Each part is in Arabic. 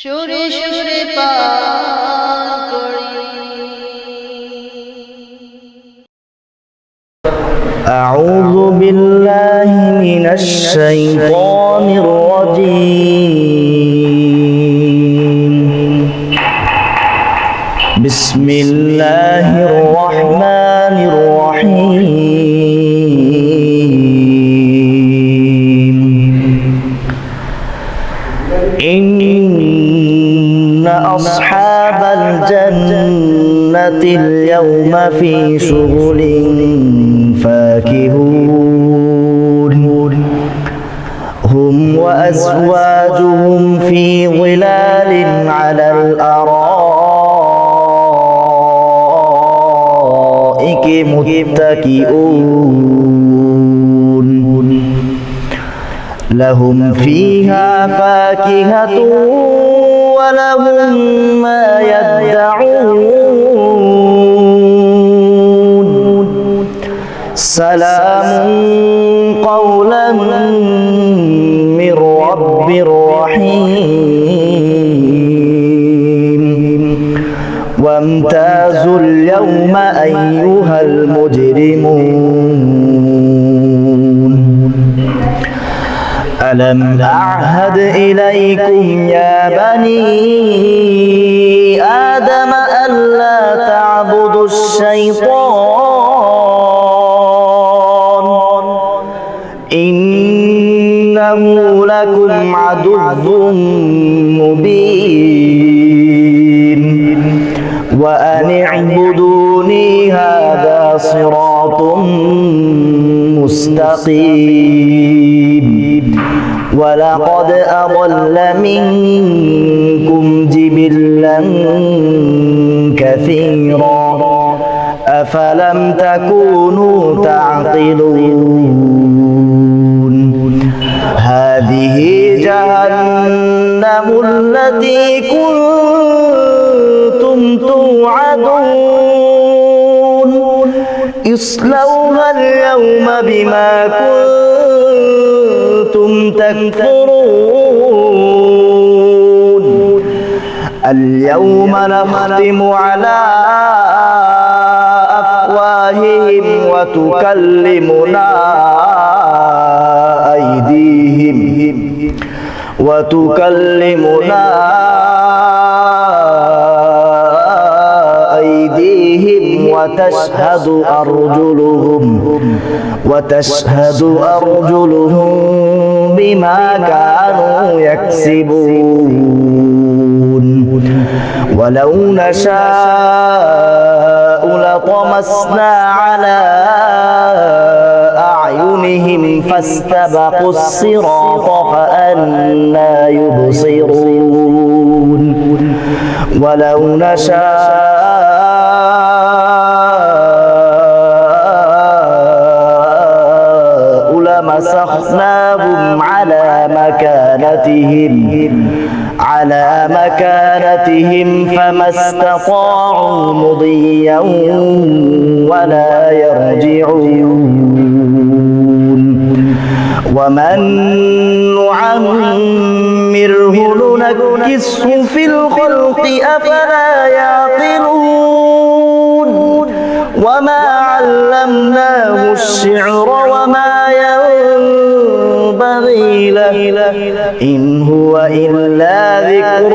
সুরে সুরে পান করি। আউযু বিল্লাহি মিনাশ শাইতানির রাজীম। বিসমিল্লাহির রাহমানির রাহিম। ইন্না আসহাবাল জান্নাতিল ইয়াওমা ফি শুগুলিন فاكهون هم وأزواجهم في ظلال على الأرائك متكئون لهم فيها فاكهة ولهم ما يدعون سلام قولا من رب رحيم وامتازوا اليوم أيها المجرمون ألم أعهد إليكم يا بني آدم ألا تعبدوا الشيطان إنه لكم عدو مبين وأن اعبدوني هذا صراط مستقيم ولقد أضل منكم جبلا كثيرا أفلم تكونوا تعقلون هذه جهنم التي كنتم توعدون اصلوها اليوم بما كنتم تكفرون اليوم نختم على أفواههم وتكلمنا أيديهم وتشهد أرجلهم بما كانوا يكسبون ولو نشاء لطمسنا على أعينهم فاستبقوا الصراط فأنى يبصرون ولو نشاء لمسخناهم على مكانتهم فما استطاعوا مضيا ولا يرجعون ومن نعمره ننكسه في الخلق أفلا يعقلون وما علمناه الشعر وما ينبغي له إن هو إلا ذكر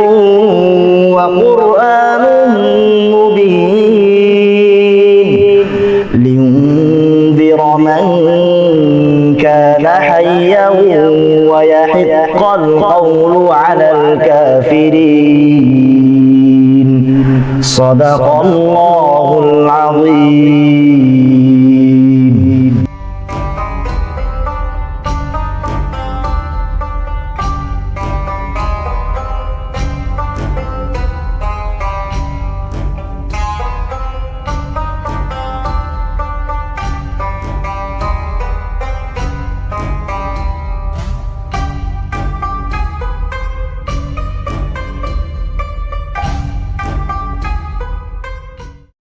وقرآن مبين لينذر من كان حيا ويحق القول على الكافرين صدق الله العظيم.